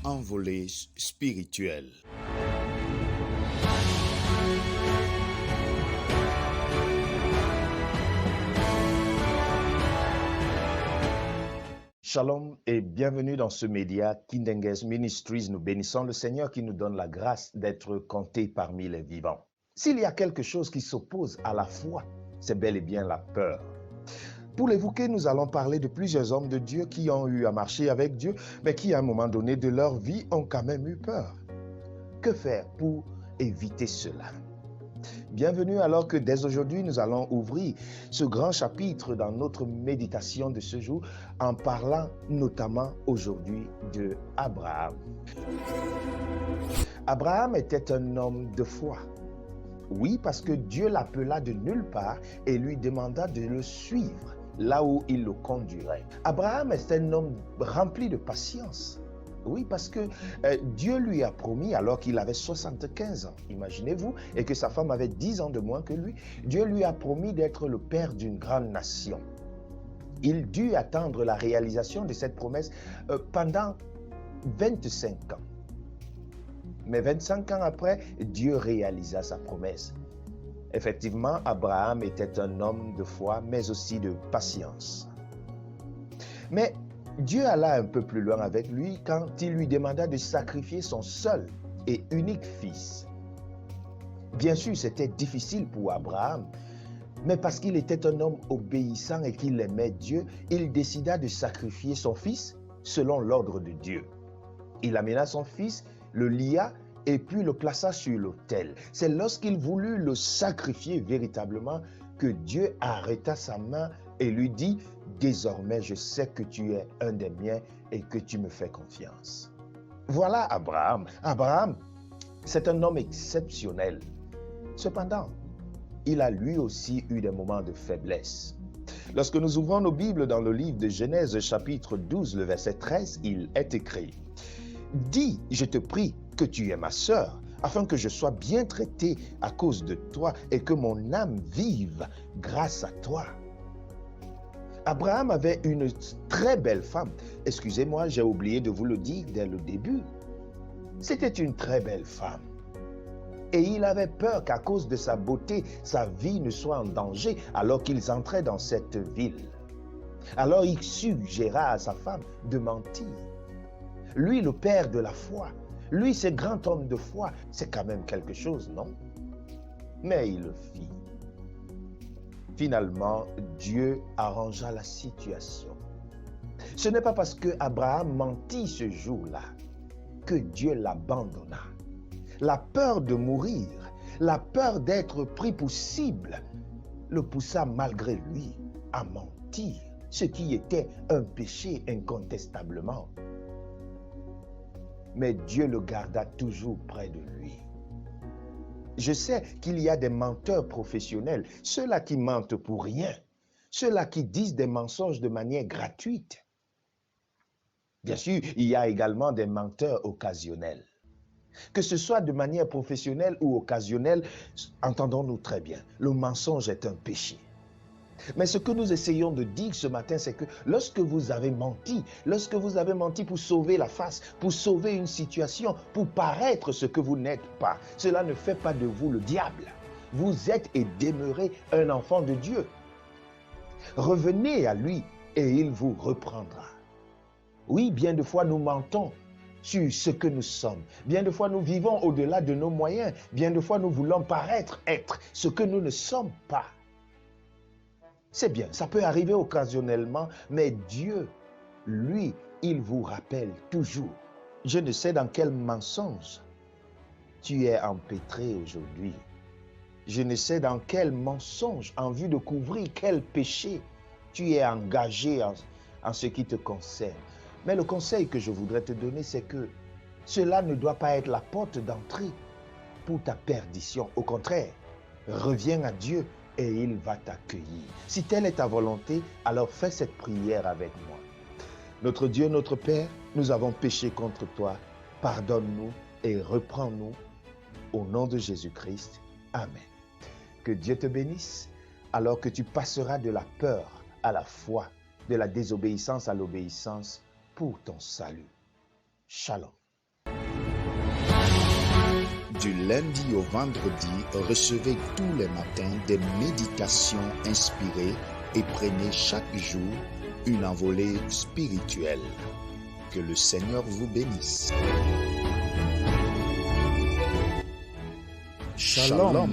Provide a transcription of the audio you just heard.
envolée spirituelle. Shalom et bienvenue dans ce média Kindenges Ministries. Nous bénissons le Seigneur qui nous donne la grâce d'être comptés parmi les vivants. S'il y a quelque chose qui s'oppose à la foi, c'est bel et bien la peur. Pour l'évoquer, nous allons parler de plusieurs hommes de Dieu qui ont eu à marcher avec Dieu, mais qui à un moment donné de leur vie ont quand même eu peur. Que faire pour éviter cela? Bienvenue alors que dès aujourd'hui, nous allons ouvrir ce grand chapitre dans notre méditation de ce jour en parlant notamment aujourd'hui de Abraham. Abraham était un homme de foi. Oui, parce que Dieu l'appela de nulle part et lui demanda de le suivre là où il le conduirait. Abraham est un homme rempli de patience. Oui, parce que Dieu lui a promis, alors qu'il avait 75 ans, imaginez-vous, et que sa femme avait 10 ans de moins que lui, Dieu lui a promis d'être le père d'une grande nation. Il dut attendre la réalisation de cette promesse pendant 25 ans. Mais 25 ans après, Dieu réalisa sa promesse. Effectivement, Abraham était un homme de foi, mais aussi de patience. Mais Dieu alla un peu plus loin avec lui quand il lui demanda de sacrifier son seul et unique fils. Bien sûr, c'était difficile pour Abraham, mais parce qu'il était un homme obéissant et qu'il aimait Dieu, il décida de sacrifier son fils selon l'ordre de Dieu. Il amena son fils, le lia et puis le plaça sur l'autel. C'est lorsqu'il voulut le sacrifier véritablement que Dieu arrêta sa main et lui dit: désormais, je sais que tu es un des miens et que tu me fais confiance. Voilà Abraham. Abraham, c'est un homme exceptionnel. Cependant, il a lui aussi eu des moments de faiblesse. Lorsque nous ouvrons nos Bibles dans le livre de Genèse, chapitre 12, le verset 13, il est écrit: dis, je te prie, que tu es ma sœur, afin que je sois bien traité à cause de toi et que mon âme vive grâce à toi. Abraham avait une très belle femme. Excusez-moi, j'ai oublié de vous le dire dès le début. C'était une très belle femme. Et il avait peur qu'à cause de sa beauté, sa vie ne soit en danger alors qu'ils entraient dans cette ville. Alors il suggéra à sa femme de mentir. Lui, le père de la foi, lui, ce grand homme de foi, c'est quand même quelque chose, non? Mais il le fit. Finalement, Dieu arrangea la situation. Ce n'est pas parce que Abraham mentit ce jour-là que Dieu l'abandonna. La peur de mourir, la peur d'être pris pour cible, le poussa malgré lui à mentir, ce qui était un péché incontestablement. Mais Dieu le garda toujours près de lui. Je sais qu'il y a des menteurs professionnels, ceux-là qui mentent pour rien, ceux-là qui disent des mensonges de manière gratuite. Bien sûr, il y a également des menteurs occasionnels. Que ce soit de manière professionnelle ou occasionnelle, entendons-nous très bien, le mensonge est un péché. Mais ce que nous essayons de dire ce matin, c'est que lorsque vous avez menti pour sauver la face, pour sauver une situation, pour paraître ce que vous n'êtes pas, cela ne fait pas de vous le diable. Vous êtes et demeurez un enfant de Dieu. Revenez à lui et il vous reprendra. Oui, bien de fois nous mentons sur ce que nous sommes. Bien de fois nous vivons au-delà de nos moyens. Bien de fois nous voulons paraître être ce que nous ne sommes pas. C'est bien, ça peut arriver occasionnellement, mais Dieu, lui, il vous rappelle toujours. Je ne sais dans quel mensonge tu es empêtré aujourd'hui. Je ne sais dans quel mensonge, en vue de couvrir quel péché tu es engagé en ce qui te concerne. Mais le conseil que je voudrais te donner, c'est que cela ne doit pas être la porte d'entrée pour ta perdition. Au contraire, reviens à Dieu et il va t'accueillir. Si telle est ta volonté, alors fais cette prière avec moi. Notre Dieu, notre Père, nous avons péché contre toi. Pardonne-nous et reprends-nous au nom de Jésus-Christ. Amen. Que Dieu te bénisse alors que tu passeras de la peur à la foi, de la désobéissance à l'obéissance pour ton salut. Shalom. Du lundi au vendredi, recevez tous les matins des méditations inspirées et prenez chaque jour une envolée spirituelle. Que le Seigneur vous bénisse. Shalom.